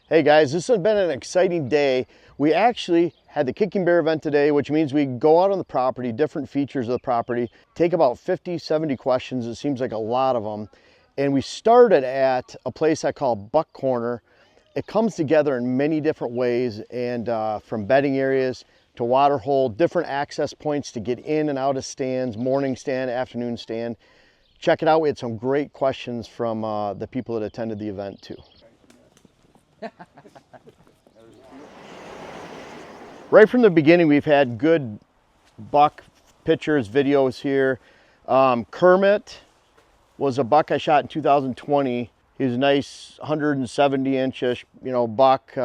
Hey guys, this has been an exciting day. We actually had the Kicking Bear event today, which means we go out on the property, different features of the property, take about 50, 70 questions. It seems like a lot of them. And we started at a place I call Buck Corner. It comes together in many different ways, and from bedding areas to water hole, different access points to get in and out of stands, morning stand, afternoon stand. Check it out. We had some great questions from the people that attended the event too. Right from the beginning, we've had good buck pictures, videos here. Kermit was a buck I shot in 2020. He was a nice 170-inch-ish, buck,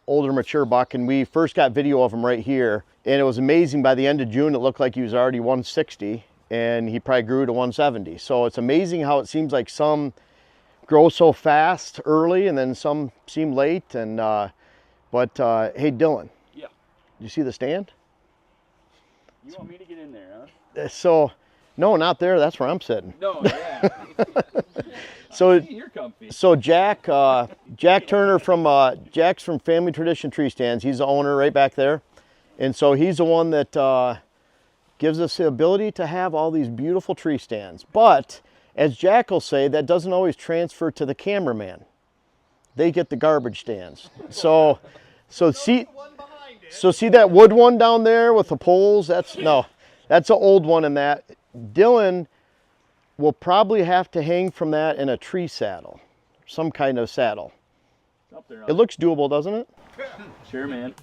older, mature buck, and we first got video of him right here. And it was amazing. By the end of June, it looked like he was already 160, and he probably grew to 170. So it's amazing how it seems like some grow so fast early, and then some seem late. And but hey, Dylan. Yeah. You see the stand? You want me to get in there, huh? So, no, not there. That's where I'm sitting. No, yeah. You're comfy. So Jack Turner Jack's from Family Tradition Tree Stands. He's the owner right back there, and so he's the one that gives us the ability to have all these beautiful tree stands. But as Jack will say, that doesn't always transfer to the cameraman. They get the garbage stands. So see that wood one down there with the poles? That's an old one. In that, Dylan will probably have to hang from that in a tree saddle, some kind of saddle. Up there, it looks doable, doesn't it? Sure, man.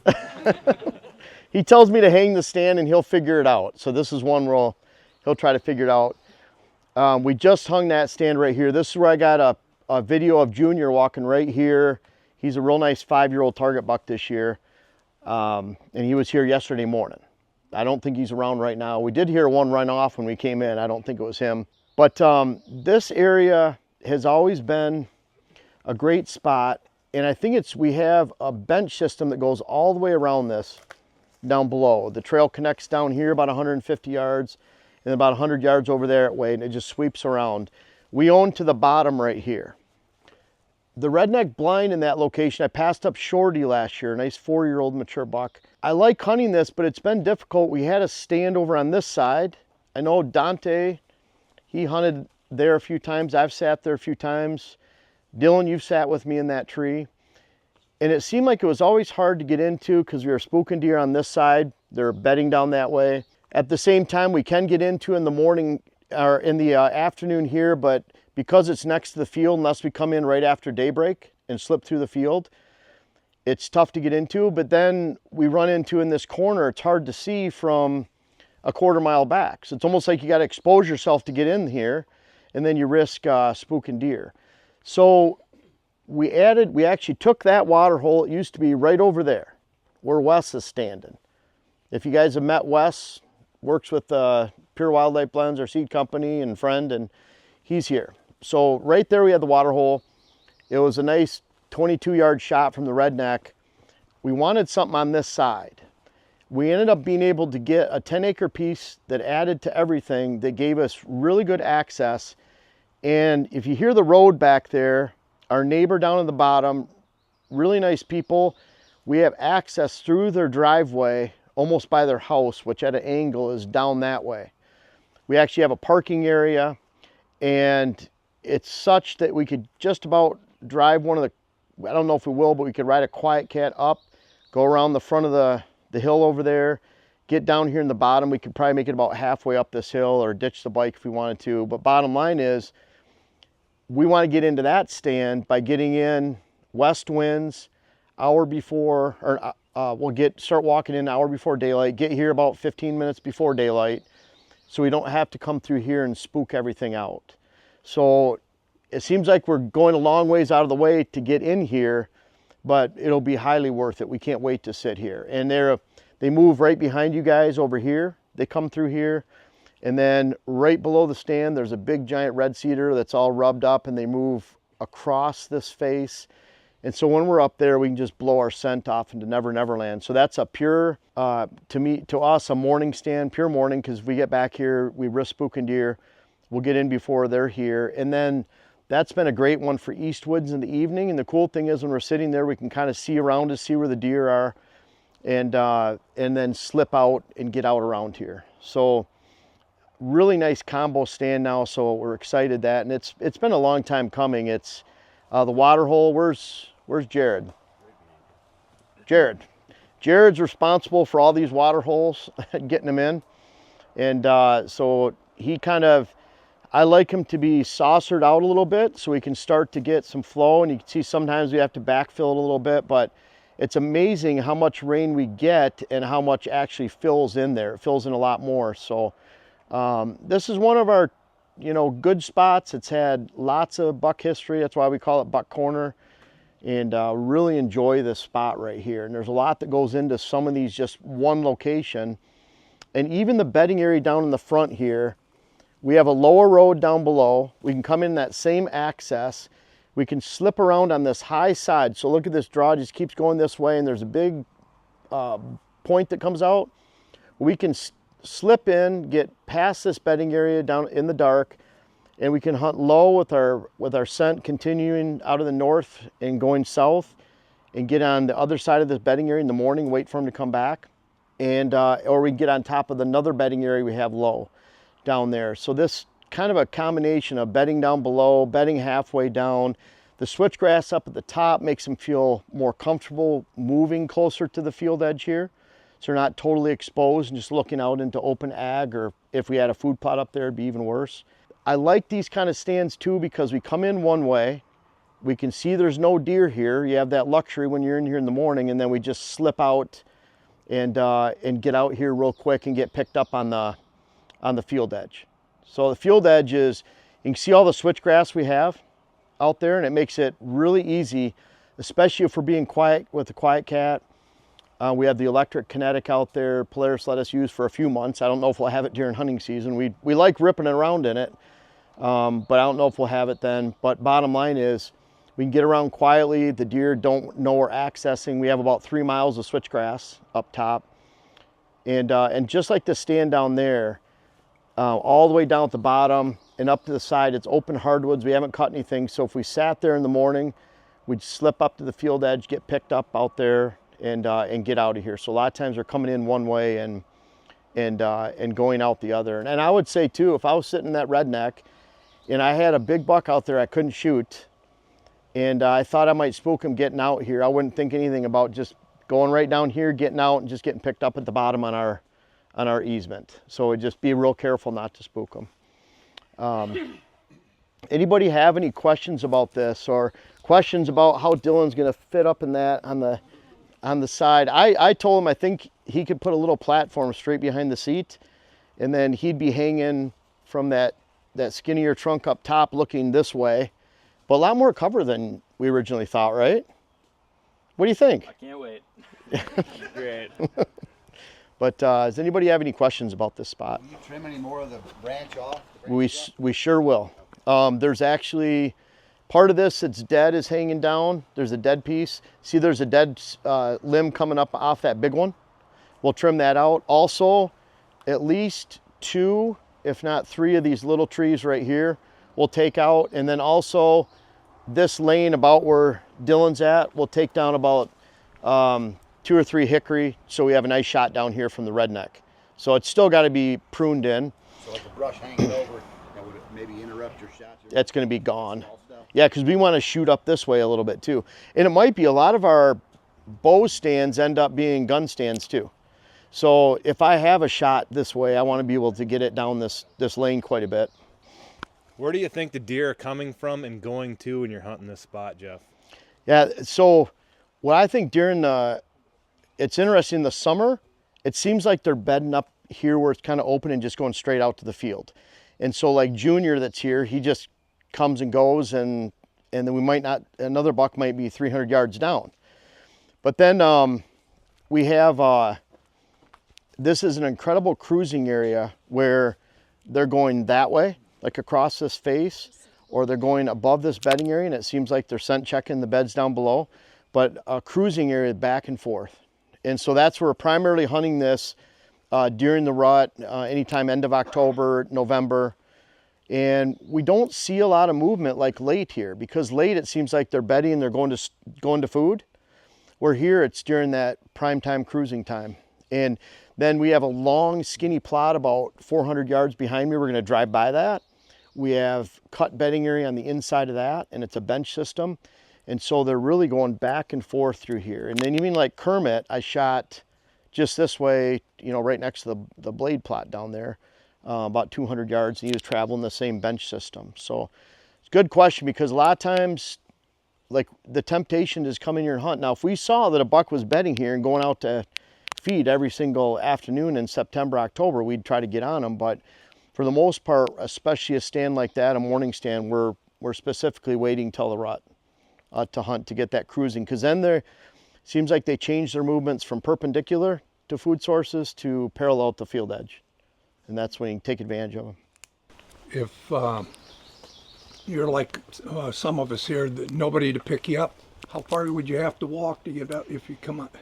He tells me to hang the stand and he'll figure it out. So this is one where he'll try to figure it out. We just hung that stand right here. This is where I got a video of Junior walking right here. He's a real nice 5-year-old target buck this year. And he was here yesterday morning. I don't think he's around right now. We did hear one run off when we came in. I don't think it was him. But this area has always been a great spot. And I think we have a bench system that goes all the way around this down below. The trail connects down here about 150 yards and about 100 yards over there at way, and it just sweeps around. We own to the bottom right here. The redneck blind in that location, I passed up Shorty last year, a nice 4-year-old mature buck. I like hunting this, but it's been difficult. We had a stand over on this side. I know Dante, he hunted there a few times. I've sat there a few times. Dylan, you've sat with me in that tree. And it seemed like it was always hard to get into because we were spooking deer on this side. They're bedding down that way. At the same time, we can get into in the morning or in the afternoon here, but because it's next to the field, unless we come in right after daybreak and slip through the field, it's tough to get into. But then we run into in this corner, it's hard to see from a quarter mile back. So it's almost like you got to expose yourself to get in here, and then you risk spooking deer. So we actually took that water hole. It used to be right over there where Wes is standing. If you guys have met Wes, works with Pure Wildlife Blends, our seed company and friend, and he's here. So right there we had the water hole. It was a nice 22-yard shot from the redneck. We wanted something on this side. We ended up being able to get a 10-acre piece that added to everything, that gave us really good access. And if you hear the road back there, our neighbor down at the bottom, really nice people. We have access through their driveway, almost by their house, which at an angle is down that way. We actually have a parking area, and it's such that we could just about drive one of the, I don't know if we will, but we could ride a Quiet Cat up, go around the front of the hill over there, get down here in the bottom. We could probably make it about halfway up this hill or ditch the bike if we wanted to. But bottom line is, we want to get into that stand by getting in west winds hour before, or we'll start walking in an hour before daylight, get here about 15 minutes before daylight, so we don't have to come through here and spook everything out. So it seems like we're going a long ways out of the way to get in here, but it'll be highly worth it. We can't wait to sit here. And they move right behind you guys over here. They come through here. And then right below the stand, there's a big giant red cedar that's all rubbed up, and they move across this face. And so when we're up there, we can just blow our scent off into Never Never Land. So that's a pure, to us, a morning stand, pure morning, because we get back here, we risk spooking deer. We'll get in before they're here. And then That's been a great one for eastwoods in the evening. And the cool thing is when we're sitting there, we can kind of see around to see where the deer are, and then slip out and get out around here. So really nice combo stand now. So we're excited that, and it's been a long time coming. It's the Waterhole. Where's Jared? Jared's responsible for all these water holes, getting them in. And so he I like him to be saucered out a little bit so we can start to get some flow. And you can see sometimes we have to backfill it a little bit, but it's amazing how much rain we get and how much actually fills in there. It fills in a lot more. So this is one of our, good spots. It's had lots of buck history. That's why we call it Buck Corner. And really enjoy this spot right here. And there's a lot that goes into some of these, just one location. And even the bedding area down in the front here, we have a lower road down below. We can come in that same access. We can slip around on this high side. So look at this draw, just keeps going this way, and there's a big point that comes out. We can slip in, get past this bedding area down in the dark, and we can hunt low with our scent continuing out of the north and going south, and get on the other side of this bedding area in the morning, wait for him to come back. And or we can get on top of another bedding area we have low down there. So this kind of a combination of bedding down below, bedding halfway down. The switchgrass up at the top makes them feel more comfortable moving closer to the field edge here. So they're not totally exposed and just looking out into open ag, or if we had a food plot up there, it'd be even worse. I like these kind of stands too because we come in one way, we can see there's no deer here. You have that luxury when you're in here in the morning, and then we just slip out and get out here real quick and get picked up on the field edge. So the field edge is, you can see all the switchgrass we have out there, and it makes it really easy, especially if we're being quiet with the Quiet Cat. We have the electric kinetic out there. Polaris let us use for a few months. I don't know if we'll have it during hunting season. We like ripping around in it, but I don't know if we'll have it then. But bottom line is, we can get around quietly. The deer don't know we're accessing. We have about 3 miles of switchgrass up top. And just like the stand down there, all the way down at the bottom and up to the side, it's open hardwoods. We haven't cut anything. So if we sat there in the morning, we'd slip up to the field edge, get picked up out there, and get out of here. So a lot of times they're coming in one way and going out the other. And I would say too, if I was sitting in that redneck and I had a big buck out there I couldn't shoot, and I thought I might spook him getting out here, I wouldn't think anything about just going right down here, getting out, and just getting picked up at the bottom on our easement. So just be real careful not to spook them. Anybody have any questions about this, or questions about how Dylan's going to fit up in that on the side? I told him I think he could put a little platform straight behind the seat, and then he'd be hanging from that skinnier trunk up top looking this way, but a lot more cover than we originally thought, right? What do you think? I can't wait. Great. But does anybody have any questions about this spot? Will you trim any more of the branch off? We sure will. There's actually part of this that's dead is hanging down. There's a dead piece. See, there's a dead limb coming up off that big one. We'll trim that out. Also, at least 2, if not 3 of these little trees right here we'll take out. And then also this lane about where Dylan's at, we'll take down about 2 or 3 hickory, so we have a nice shot down here from the redneck. So it's still got to be pruned in. So like the brush hanging over, that would maybe interrupt your shots? That's going to be gone. Yeah, because we want to shoot up this way a little bit too. And it might be a lot of our bow stands end up being gun stands too. So if I have a shot this way, I want to be able to get it down this lane quite a bit. Where do you think the deer are coming from and going to when you're hunting this spot, Jeff? Yeah, so what I think it's interesting in the summer, it seems like they're bedding up here where it's kind of open and just going straight out to the field. And so like Junior that's here, he just comes and goes, and then we might not, another buck might be 300 yards down. But then we have, this is an incredible cruising area where they're going that way, like across this face, or they're going above this bedding area, and it seems like they're scent checking the beds down below, but a cruising area back and forth. And so that's where we're primarily hunting this during the rut, anytime end of October, November. And we don't see a lot of movement like late here, because late it seems like they're bedding and they're going to food. Where here it's during that prime time cruising time. And then we have a long skinny plot about 400 yards behind me. We're going to drive by that. We have cut bedding area on the inside of that, and it's a bench system. And so they're really going back and forth through here. And then even like Kermit, I shot just this way, you know, right next to the blade plot down there, about 200 yards, and he was traveling the same bench system. So it's a good question, because a lot of times, like, the temptation is come in here and hunt. Now, if we saw that a buck was bedding here and going out to feed every single afternoon in September, October, we'd try to get on them. But for the most part, especially a stand like that, a morning stand, we're specifically waiting till the rut to hunt, to get that cruising. Because then there seems like they change their movements from perpendicular to food sources to parallel to field edge. And that's when you can take advantage of them. If you're like some of us here, nobody to pick you up, how far would you have to walk to get out if you come out?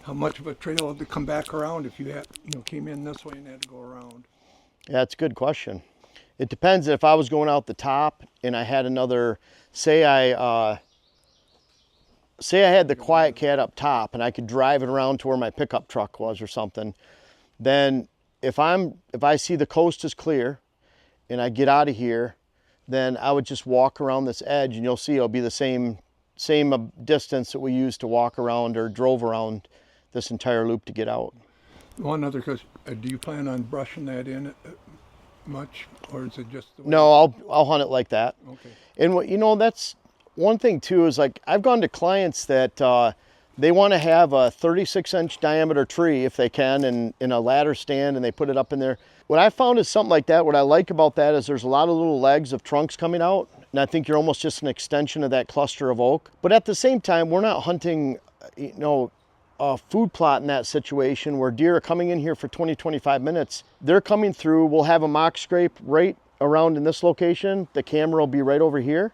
How much of a trail to come back around if you had, came in this way and had to go around? Yeah, that's a good question. It depends. If I was going out the top and I had another, say I had the Quiet Cat up top and I could drive it around to where my pickup truck was or something, then if I see the coast is clear and I get out of here, then I would just walk around this edge, and you'll see it'll be the same distance that we used to walk around or drove around this entire loop to get out. One other question, do you plan on brushing that in much, or is it just the way? No, I'll hunt it like that. Okay. And that's one thing too, is like I've gone to clients that they want to have a 36-inch diameter tree if they can, and in a ladder stand, and they put it up in there. What I found is something like that, what I like about that is there's a lot of little legs of trunks coming out, and I think you're almost just an extension of that cluster of oak. But at the same time, we're not hunting, a food plot in that situation where deer are coming in here for 20, 25 minutes. They're coming through, we'll have a mock scrape right around in this location. The camera will be right over here.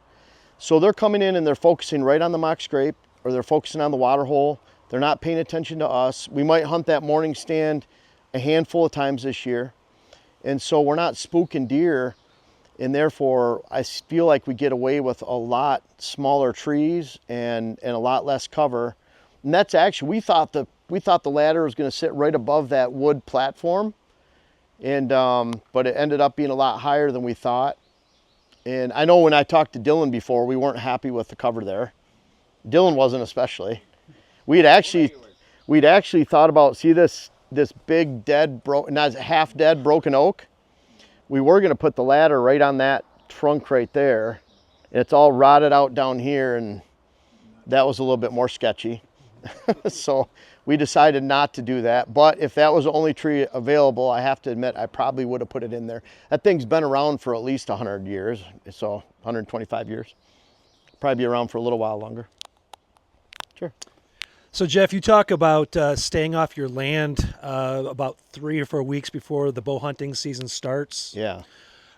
So they're coming in and they're focusing right on the mock scrape, or they're focusing on the water hole. They're not paying attention to us. We might hunt that morning stand a handful of times this year. And so we're not spooking deer, and therefore I feel like we get away with a lot smaller trees and a lot less cover. And that's actually, we thought the ladder was going to sit right above that wood platform, and but it ended up being a lot higher than we thought. And I know when I talked to Dylan before, we weren't happy with the cover there. Dylan wasn't especially. We'd actually thought about, see this big half dead broken oak. We were going to put the ladder right on that trunk right there. It's all rotted out down here, and that was a little bit more sketchy. So we decided not to do that. But if that was the only tree available, I have to admit I probably would have put it in there. That thing's been around for at least 100 years, so 125 years. Probably be around for a little while longer. Sure. So Jeff, you talk about staying off your land about 3 or 4 weeks before the bow hunting season starts. Yeah.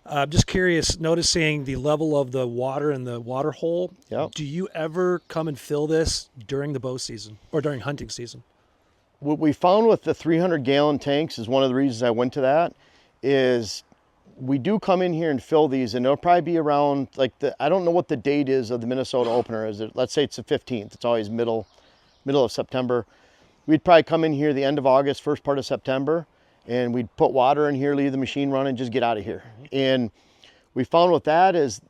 I'm just curious, noticing the level of the water in the water hole. Yep. Do you ever come and fill this during the bow season or during hunting season? What we found with the 300-gallon tanks is one of the reasons I went to that, is we do come in here and fill these, and it'll probably be around, like, I don't know what the date is of the Minnesota opener. Let's say it's the 15th. It's always middle of September. We'd probably come in here the end of August, first part of September, and we'd put water in here, leave the machine running, just get out of here. And we found with that is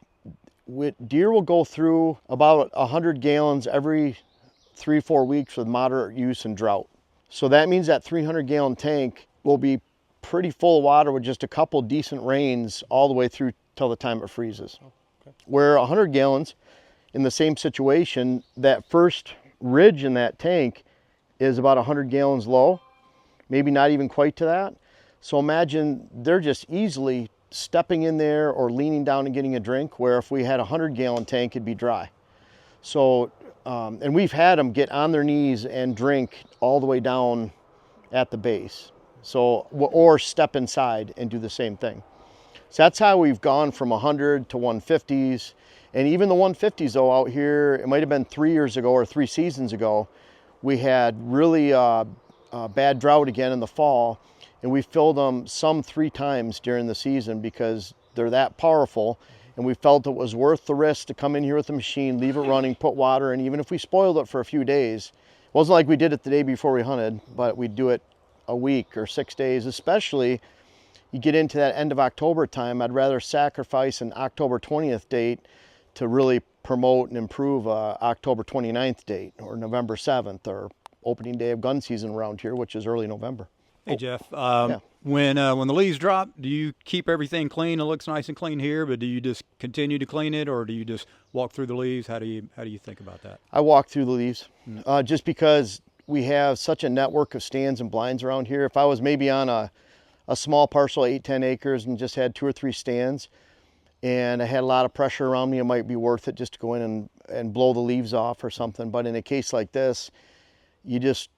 deer will go through about 100 gallons every 3-4 weeks with moderate use and drought. So that means that 300-gallon tank will be pretty full of water with just a couple decent rains all the way through till the time it freezes. Okay. Where 100 gallons, in the same situation, that first ridge in that tank is about 100 gallons low, maybe not even quite to that. So imagine they're just easily stepping in there or leaning down and getting a drink, where if we had a 100-gallon tank, it'd be dry. So, and we've had them get on their knees and drink all the way down at the base. So, or step inside and do the same thing. So that's how we've gone from 100 to 150s. And even the 150s though out here, it might have been 3 years ago or 3 seasons ago, we had really bad drought again in the fall, and we filled them some 3 times during the season because they're that powerful. And we felt it was worth the risk to come in here with the machine, leave it running, put water in. Even if we spoiled it for a few days, it wasn't like we did it the day before we hunted, but we'd do it a week or 6 days. Especially you get into that end of October time, I'd rather sacrifice an October 20th date to really promote and improve a October 29th date or November 7th or opening day of gun season around here, which is early November. Hey Jeff, yeah. when the leaves drop, do you keep everything clean? It looks nice and clean here, but do you just continue to clean it, or do you just walk through the leaves? How do you think about that? I walk through the leaves, just because we have such a network of stands and blinds around here. If I was maybe on a small parcel, 8-10 acres, and just had 2 or 3 stands, and I had a lot of pressure around me, it might be worth it just to go in and blow the leaves off or something. But in a case like this, you just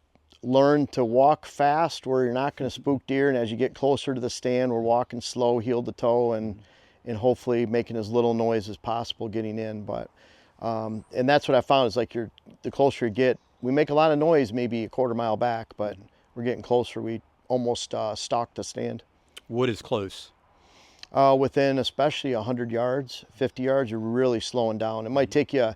learn to walk fast where you're not going to spook deer, and as you get closer to the stand, we're walking slow, heel to toe, and hopefully making as little noise as possible getting in. But and that's what I found is like the closer you get, we make a lot of noise maybe a quarter mile back, but we're getting closer. We almost stalk the stand. What is close? Within especially 100 yards, 50 yards, you're really slowing down. It might take you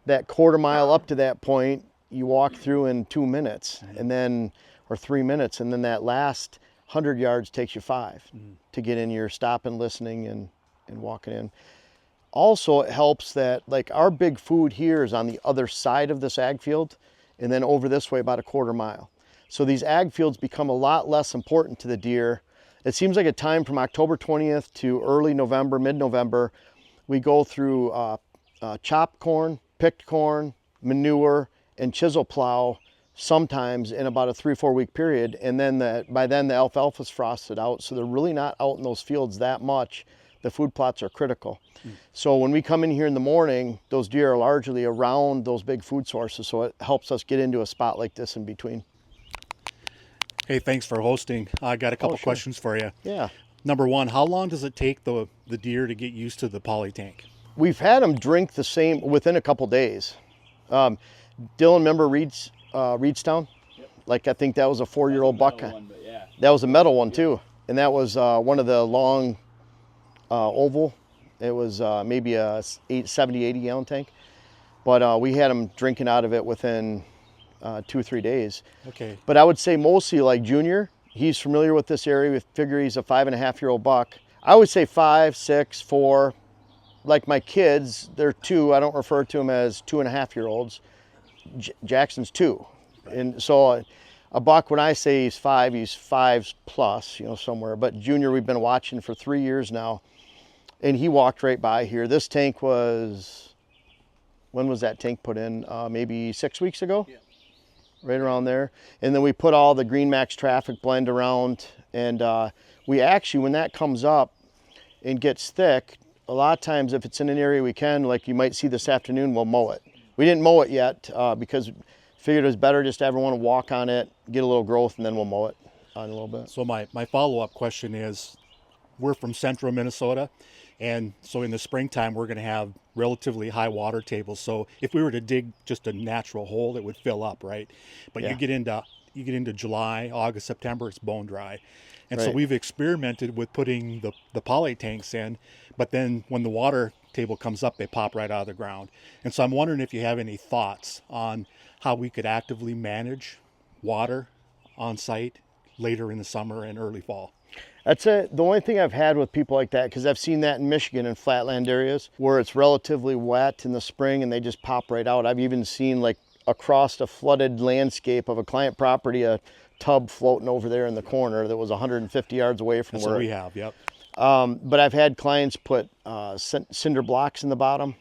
that quarter mile up to that point. You walk through in 2 minutes, and then, or 3 minutes, and then that last 100 yards takes you 5 to get in your stopping, listening, and walking in. Also, it helps that like our big food here is on the other side of this ag field, and then over this way about a quarter mile. So these ag fields become a lot less important to the deer. It seems like a time from October 20th to early November, mid-November, we go through chopped corn, picked corn, manure, and chisel plow sometimes in about a 3-4 week period, and then by then the alfalfa's frosted out, so they're really not out in those fields that much. The food plots are critical. So when we come in here in the morning, those deer are largely around those big food sources, so it helps us get into a spot like this in between. Hey, thanks for hosting. I got a couple sure. questions for you. Yeah. Number one, how long does it take the deer to get used to the poly tank? We've had them drink the same within a couple days. Dylan, remember Reedstown? Yep. Like I think that was a 4-year-old buck. One, yeah. That was a metal one too, and that was one of the long oval. It was maybe a 70, 80 gallon tank, but we had them drinking out of it within 2 or 3 days. Okay. But I would say mostly like Junior, he's familiar with this area. We figure he's a 5.5-year-old buck. I would say 5, 6, 4. Like my kids, they're 2. I don't refer to them as 2.5-year-olds. Jackson's 2. And so a buck, when I say he's 5, he's 5 plus, somewhere. But Junior, we've been watching for 3 years now, and he walked right by here. This tank was, when was that tank put in? Maybe 6 weeks ago? Yeah. Right around there. And then we put all the Green Max traffic blend around, and we actually, when that comes up and gets thick, a lot of times if it's in an area we can, like you might see this afternoon, we'll mow it. We didn't mow it yet because figured it was better just to everyone walk on it, get a little growth, and then we'll mow it on a little bit. So my follow-up question is, we're from central Minnesota, and so in the springtime we're going to have relatively high water tables. So if we were to dig just a natural hole, it would fill up, right? But you get into July, August, September, it's bone dry. And so we've experimented with putting the poly tanks in, but then when the water table comes up, they pop right out of the ground. And so I'm wondering if you have any thoughts on how we could actively manage water on site later in the summer and early fall. That's it. The only thing I've had with people like that, because I've seen that in Michigan in flatland areas where it's relatively wet in the spring and they just pop right out. I've even seen like across a flooded landscape of a client property, a tub floating over there in the corner that was 150 yards away from That's where what we have, yep. But I've had clients put cinder blocks in the bottom.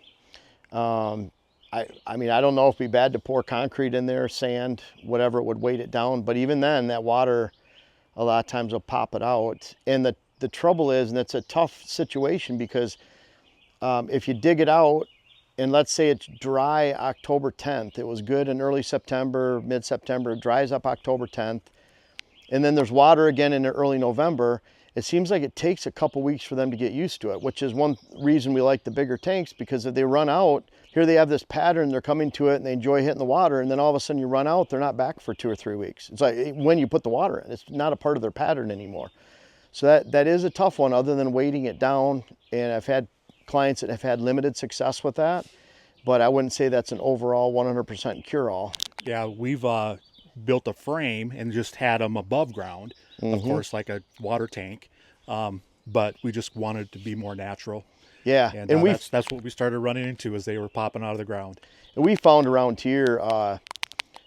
I mean, I don't know if it'd be bad to pour concrete in there, sand, whatever it would weight it down. But even then, that water, a lot of times will pop it out. And the trouble is, and it's a tough situation because if you dig it out, and let's say it's dry October 10th, it was good in early September, mid-September, it dries up October 10th, and then there's water again in early November, it seems like it takes a couple weeks for them to get used to it, which is one reason we like the bigger tanks, because if they run out, here they have this pattern, they're coming to it and they enjoy hitting the water, and then all of a sudden you run out, they're not back for 2 or 3 weeks. It's like when you put the water in, it's not a part of their pattern anymore. So that is a tough one other than weighting it down. And I've had clients that have had limited success with that, but I wouldn't say that's an overall 100% cure-all. Yeah, we've built a frame and just had them above ground, of course, like a water tank. But we just wanted it to be more natural. Yeah, And, and that's what we started running into as they were popping out of the ground. And we found around here,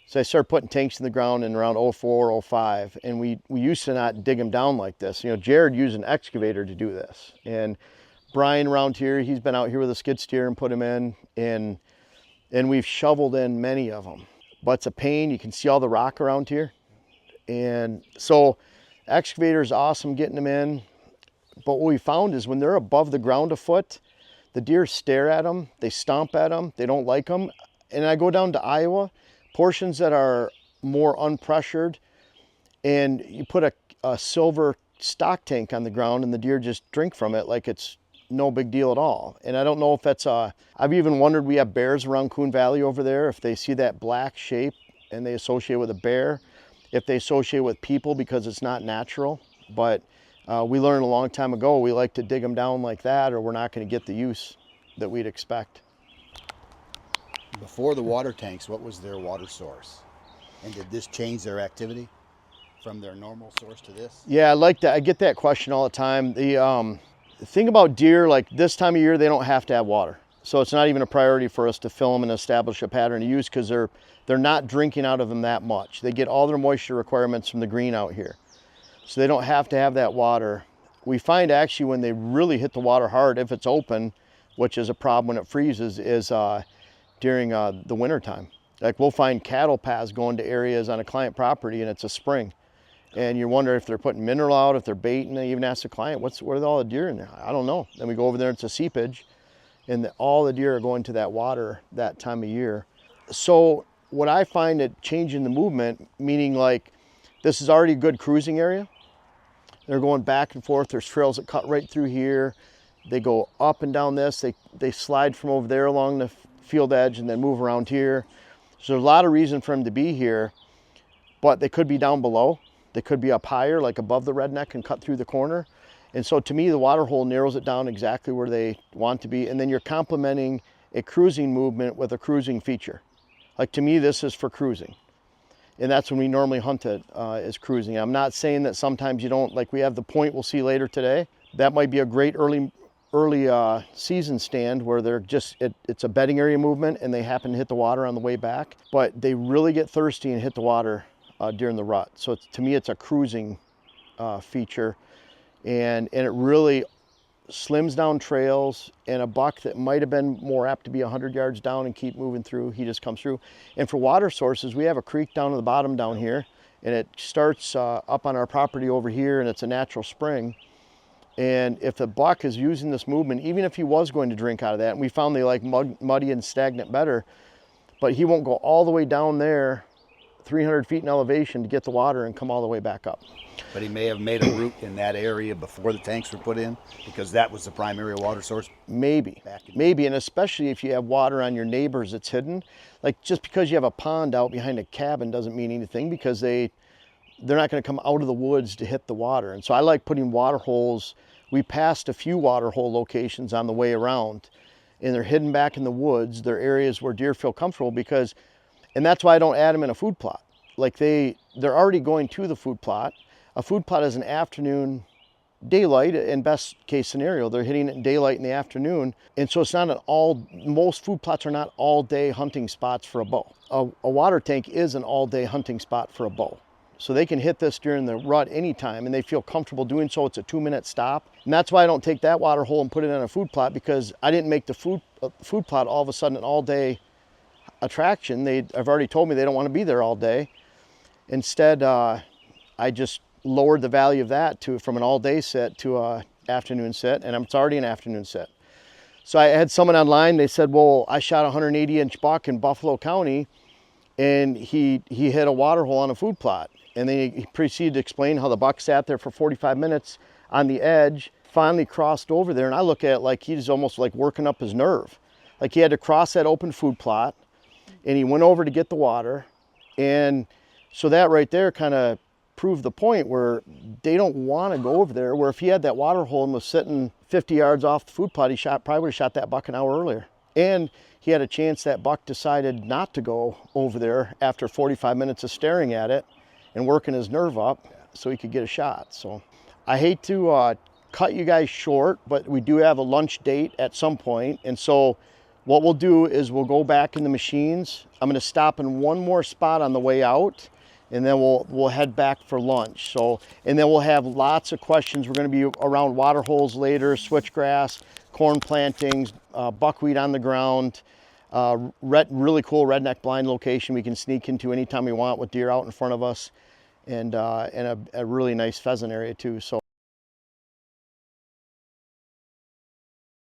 so I started putting tanks in the ground in around 04, 05, and we used to not dig them down like this. You know, Jared used an excavator to do this. And Brian around here, he's been out here with a skid steer and put them in, and we've shoveled in many of them. But it's a pain. You can see all the rock around here. And so excavator is awesome getting them in. But what we found is when they're above the ground a foot, the deer stare at them, they stomp at them, they don't like them. And I go down to Iowa, portions that are more unpressured, and you put a silver stock tank on the ground and the deer just drink from it like it's no big deal at all. And I don't know if that's I've even wondered, we have bears around Coon Valley over there, if they see that black shape and they associate with a bear, if they associate with people because it's not natural. But we learned a long time ago, we like to dig them down like that or we're not going to get the use that we'd expect. Before the water tanks, what was their water source? And did this change their activity from their normal source to this? Yeah, I like that. I get that question all the time. The thing about deer, like this time of year, they don't have to have water. So it's not even a priority for us to fill them and establish a pattern of use because they're not drinking out of them that much. They get all their moisture requirements from the green out here. So they don't have to have that water. We find actually when they really hit the water hard, if it's open, which is a problem when it freezes, is during the winter time. Like we'll find cattle paths going to areas on a client property and it's a spring. And you wonder if they're putting mineral out, if they're baiting. I even ask the client, where are all the deer in there? I don't know. Then we go over there, it's a seepage, and all the deer are going to that water that time of year. So what I find it changing the movement, meaning like this is already a good cruising area. They're going back and forth. There's trails that cut right through here. They go up and down this. They slide from over there along the field edge and then move around here. So there's a lot of reason for them to be here, but they could be down below. They could be up higher, like above the redneck and cut through the corner. And so to me, the water hole narrows it down exactly where they want to be. And then you're complementing a cruising movement with a cruising feature. Like to me, this is for cruising. And that's when we normally hunt it, is cruising. I'm not saying that sometimes you don't, like we have the point we'll see later today. That might be a great early season stand where they're just, it's a bedding area movement and they happen to hit the water on the way back. But they really get thirsty and hit the water during the rut. So to me, it's a cruising feature. And it really slims down trails, and a buck that might have been more apt to be 100 yards down and keep moving through, he just comes through. And for water sources, we have a creek down to the bottom down here, and it starts up on our property over here, and it's a natural spring. And if the buck is using this movement, even if he was going to drink out of that, and we found they like muddy and stagnant better, but he won't go all the way down there 300 feet in elevation to get the water and come all the way back up. But he may have made a route in that area before the tanks were put in because that was the primary water source. Maybe, and especially if you have water on your neighbors that's hidden. Like just because you have a pond out behind a cabin doesn't mean anything because they're not going to come out of the woods to hit the water. And so I like putting water holes. We passed a few water hole locations on the way around, and they're hidden back in the woods. They're areas where deer feel comfortable because, and that's why I don't add them in a food plot. Like they're already going to the food plot. A food plot is an afternoon daylight, in best case scenario. They're hitting it in daylight in the afternoon. And so it's not most food plots are not all day hunting spots for a bow. A water tank is an all day hunting spot for a bow. So they can hit this during the rut anytime and they feel comfortable doing so. It's a 2-minute stop. And that's why I don't take that water hole and put it in a food plot, because I didn't make the food plot all of a sudden an all day attraction. I've already told me they don't want to be there all day. Instead, I just lowered the value of that from an all-day sit to a afternoon sit, and it's already an afternoon sit. So I had someone online, they said, well, I shot a 180-inch buck in Buffalo County, and he hit a water hole on a food plot. And then he proceeded to explain how the buck sat there for 45 minutes on the edge, finally crossed over there, and I look at it like he's almost like working up his nerve. Like he had to cross that open food plot, and he went over to get the water, and so that right there kind of proved the point where they don't want to go over there, where if he had that water hole and was sitting 50 yards off the food plot, he probably would have shot that buck an hour earlier. And he had a chance that buck decided not to go over there after 45 minutes of staring at it and working his nerve up so he could get a shot. So I hate to cut you guys short, but we do have a lunch date at some point. And so what we'll do is we'll go back in the machines. I'm going to stop in one more spot on the way out, and then we'll head back for lunch. So, and then we'll have lots of questions. We're going to be around water holes later, switchgrass, corn plantings, buckwheat on the ground, really cool redneck blind location we can sneak into anytime we want with deer out in front of us, and a really nice pheasant area too. So.